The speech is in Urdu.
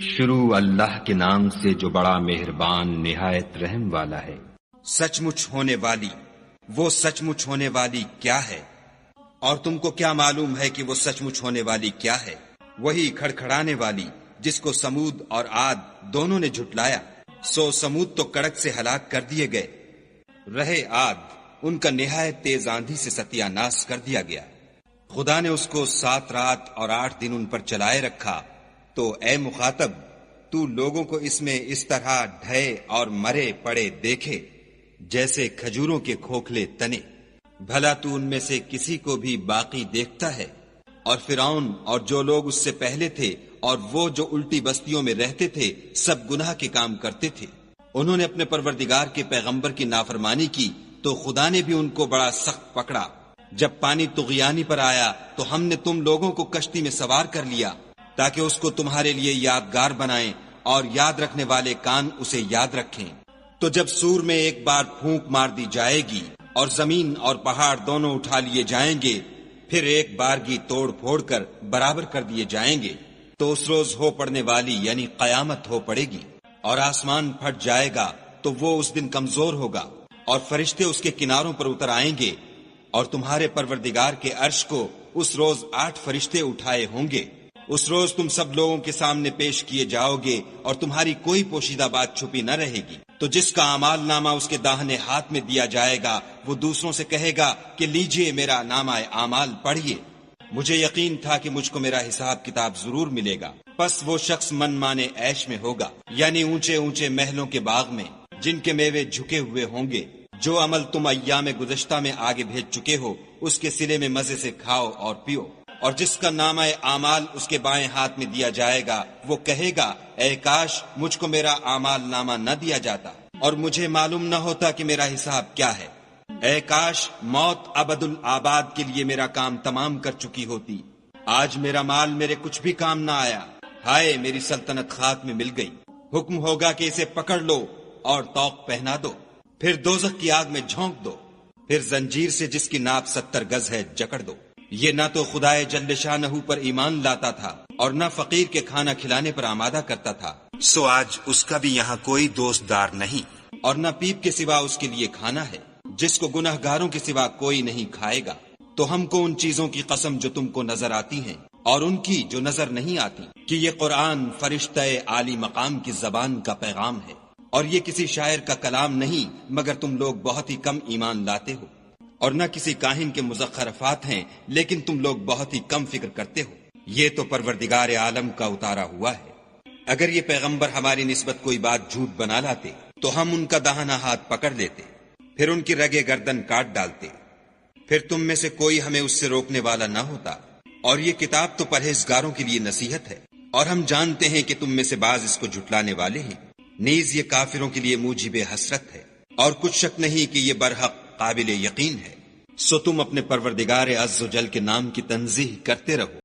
شروع اللہ کے نام سے جو بڑا مہربان نہایت رحم والا ہے۔ سچ مچ ہونے والی، وہ سچ مچ ہونے والی کیا ہے؟ اور تم کو کیا معلوم ہے کہ وہ سچ مچ ہونے والی کیا ہے؟ وہی کھڑکھڑانے والی جس کو سمود اور عاد دونوں نے جھٹلایا، سو سمود تو کڑک سے ہلاک کر دیے گئے، رہے عاد ان کا نہایت تیز آندھی سے ستیہ ناش کر دیا گیا۔ خدا نے اس کو 7 رات اور 8 دن ان پر چلائے رکھا، تو اے مخاطب تو لوگوں کو اس میں اس طرح ڈھے اور مرے پڑے دیکھے جیسے کھجوروں کے کھوکھلے تنے۔ بھلا تو ان میں سے کسی کو بھی باقی دیکھتا ہے؟ اور فرعون اور جو لوگ اس سے پہلے تھے اور وہ جو الٹی بستیوں میں رہتے تھے سب گناہ کے کام کرتے تھے۔ انہوں نے اپنے پروردگار کے پیغمبر کی نافرمانی کی تو خدا نے بھی ان کو بڑا سخت پکڑا۔ جب پانی طغیانی پر آیا تو ہم نے تم لوگوں کو کشتی میں سوار کر لیا تاکہ اس کو تمہارے لیے یادگار بنائیں اور یاد رکھنے والے کان اسے یاد رکھیں۔ تو جب سور میں ایک بار پھونک مار دی جائے گی اور زمین اور پہاڑ دونوں اٹھا لیے جائیں گے، پھر ایک بارگی توڑ پھوڑ کر برابر کر دیے جائیں گے، تو اس روز ہو پڑنے والی یعنی قیامت ہو پڑے گی، اور آسمان پھٹ جائے گا تو وہ اس دن کمزور ہوگا، اور فرشتے اس کے کناروں پر اتر آئیں گے، اور تمہارے پروردگار کے عرش کو اس روز 8 فرشتے اٹھائے ہوں گے۔ اس روز تم سب لوگوں کے سامنے پیش کیے جاؤ گے اور تمہاری کوئی پوشیدہ بات چھپی نہ رہے گی۔ تو جس کا اعمال نامہ اس کے داہنے ہاتھ میں دیا جائے گا وہ دوسروں سے کہے گا کہ لیجئے میرا نامہ اعمال پڑھیے، مجھے یقین تھا کہ مجھ کو میرا حساب کتاب ضرور ملے گا۔ پس وہ شخص من مانے عیش میں ہوگا، یعنی اونچے اونچے محلوں کے باغ میں جن کے میوے جھکے ہوئے ہوں گے۔ جو عمل تم ایام گزشتہ میں آگے بھیج چکے ہو اس کے صلے میں مزے سے کھاؤ اور پیو۔ اور جس کا نامہ اعمال اس کے بائیں ہاتھ میں دیا جائے گا وہ کہے گا اے کاش مجھ کو میرا اعمال نامہ نہ دیا جاتا اور مجھے معلوم نہ ہوتا کہ میرا حساب کیا ہے۔ اے کاش موت ابد الآباد کے لیے میرا کام تمام کر چکی ہوتی، آج میرا مال میرے کچھ بھی کام نہ آیا، ہائے میری سلطنت خاک میں مل گئی۔ حکم ہوگا کہ اسے پکڑ لو اور طوق پہنا دو، پھر دوزخ کی آگ میں جھونک دو، پھر زنجیر سے جس کی ناپ 70 گز ہے جکڑ دو۔ یہ نہ تو خدائے جل شانہ پر ایمان لاتا تھا اور نہ فقیر کے کھانا کھلانے پر آمادہ کرتا تھا، سو آج اس کا بھی یہاں کوئی دوست دار نہیں، اور نہ پیپ کے سوا اس کے لیے کھانا ہے جس کو گناہ گاروں کے سوا کوئی نہیں کھائے گا۔ تو ہم کو ان چیزوں کی قسم جو تم کو نظر آتی ہیں اور ان کی جو نظر نہیں آتی کہ یہ قرآن فرشتہ عالی مقام کی زبان کا پیغام ہے، اور یہ کسی شاعر کا کلام نہیں مگر تم لوگ بہت ہی کم ایمان لاتے ہو، اور نہ کسی کاہن کے مزخرفات ہیں لیکن تم لوگ بہت ہی کم فکر کرتے ہو۔ یہ تو پروردگار عالم کا اتارا ہوا ہے۔ اگر یہ پیغمبر ہماری نسبت کوئی بات جھوٹ بنا لاتے تو ہم ان کا داہنا ہاتھ پکڑ لیتے، پھر ان کی رگے گردن کاٹ ڈالتے، پھر تم میں سے کوئی ہمیں اس سے روکنے والا نہ ہوتا۔ اور یہ کتاب تو پرہیزگاروں کے لیے نصیحت ہے، اور ہم جانتے ہیں کہ تم میں سے بعض اس کو جھٹلانے والے ہیں، نیز یہ کافروں کے لیے موجب حسرت ہے، اور کچھ شک نہیں کہ یہ برحق قابل یقین ہے۔ سو تم اپنے پروردگار عز و جل کے نام کی تنزیہ کرتے رہو۔